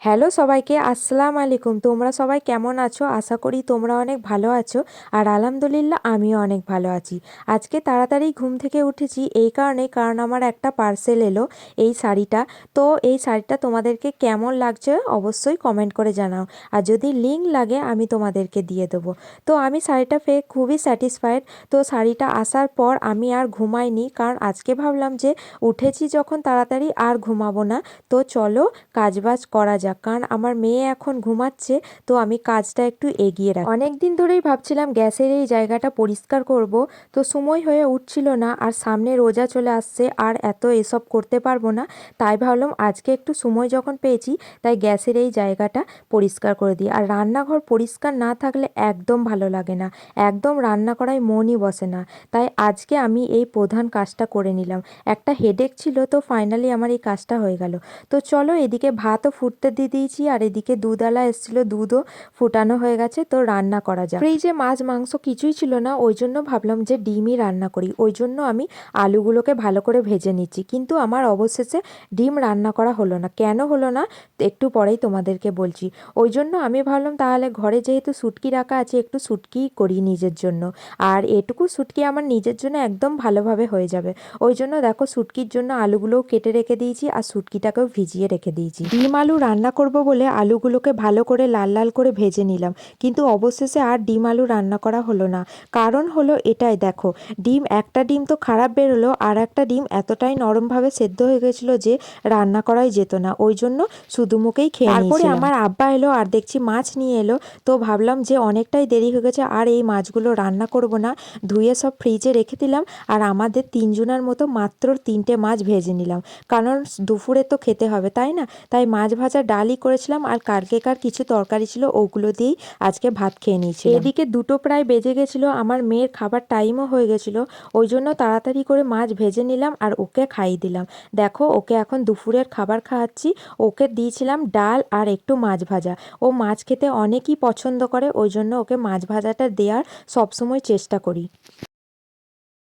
Hello সবাইকে, আসসালামু আলাইকুম। তোমরা সবাই কেমন আছো? আশা করি তোমরা অনেক ভালো আছো। আর আলহামদুলিল্লাহ আমিও অনেক ভালো আছি। আজকে তাড়াতাড়ি ঘুম থেকে উঠেছি এই কারণে, কারণ আমার একটা পার্সেল এলো এই শাড়িটা। তো এই শাড়িটা তোমাদেরকে কেমন লাগছে অবশ্যই কমেন্ট করে জানাও। আর যদি লিংক লাগে আমি তোমাদেরকে দিয়ে দেবো। তো আমি শাড়িটা পেয়ে খুবই স্যাটিসফাইড। তো শাড়িটা আসার পর আমি আর ঘুমাইনি, কারণ আজকে ভাবলাম যে উঠেছি যখন তাড়াতাড়ি আর ঘুমাবো না। তো চলো কাজবাজ করা যাক, কারণ আমার মেয়ে এখন ঘুমাচ্ছে। তো আমি কাজটা একটু এগিয়ে রাখি। অনেক দিন ধরেই ভাবছিলাম গ্যাসের এই জায়গাটা পরিষ্কার করব, তো সময় হয়ে উঠছিল না। আর সামনে রোজা চলে আসছে, আর এত এসব করতে পারবো না। তাই ভাবলাম আজকে একটু সময় যখন পেয়েছি, তাই গ্যাসের এই জায়গাটা পরিষ্কার করে দিই। আর রান্নাঘর পরিষ্কার না থাকলে একদম ভালো লাগে না, একদম রান্না করায় মনই বসে না। তাই আজকে আমি এই প্রধান কাজটা করে নিলাম। একটা হেডেক ছিল, তো ফাইনালি আমার এই কাজটা হয়ে গেল। তো চলো, এদিকে ভাতও ফুটতে দিয়ে দিয়েছি, আর এদিকে দুধওয়ালা এসেছিল, দুধও ফুটানো হয়ে গেছে। তো রান্না করা যাক। ফ্রিজে মাছ মাংস কিছুই ছিল না, ওই জন্য ভাবলাম যে ডিমই রান্না করি। ওই জন্য আমি আলুগুলোকে ভালো করে ভেজে নিচ্ছি, কিন্তু আমার অবশেষে ডিম রান্না করা হলো না। কেন হলো না একটু পরেই তোমাদেরকে বলছি। ওই জন্য আমি ভাবলাম তাহলে ঘরে যেহেতু শুটকি রাখা আছে, একটু শুটকিই করি নিজের জন্য। আর এটুকু শুটকি আমার নিজের জন্য একদম ভালোভাবে হয়ে যাবে। ওই জন্য দেখো শুটকির জন্য আলুগুলোও কেটে রেখে দিয়েছি, আর শুটকিটাকেও ভিজিয়ে রেখে দিয়েছি। ডিম আলু রান্না করব বলে আলুগুলোকে ভালো করে লাল লাল করে ভেজে নিলাম, কিন্তু অবশেষে আর ডিম আলু রান্না করা হলো না। কারণ হলো এটাই, দেখো একটা ডিম তো খারাপ বেরোলো, আর একটা ডিম এতটাই নরমভাবে সেদ্ধ হয়ে গেছিলো যে রান্না করাই যেত না। ওই জন্য শুধু মুখেই খেয়ে নিয়েছিলাম। তারপরে আমার আব্বা এলো, আর দেখছি মাছ নিয়ে এলো। তো ভাবলাম যে অনেকটাই দেরি হয়ে গেছে, আর এই মাছগুলো রান্না করব না, ধুয়ে সব ফ্রিজে রেখে দিলাম। আর আমাদের তিনজনের মতো মাত্র 3টে মাছ ভেজে নিলাম, কারণ দুপুরে তো খেতে হবে, তাই না? তাই মাছ ভাজা, ডালই করেছিলাম, আর কালকেকার কিছু তরকারি ছিল, ওগুলো দিয়েই আজকে ভাত খেয়ে নিয়েছি। এদিকে 2টো প্রায় বেজে গেছিলো, আমার মেয়ের খাবার টাইমও হয়ে গেছিলো। ওই জন্য তাড়াতাড়ি করে মাছ ভেজে নিলাম আর ওকে খাইয়ে দিলাম। দেখো ওকে এখন দুপুরের খাবার খাওয়াচ্ছি। ওকে দিয়েছিলাম ডাল আর একটু মাছ ভাজা। ও মাছ খেতে অনেকই পছন্দ করে, ওই জন্য ওকে মাছ ভাজাটা দেওয়ার সবসময় চেষ্টা করি।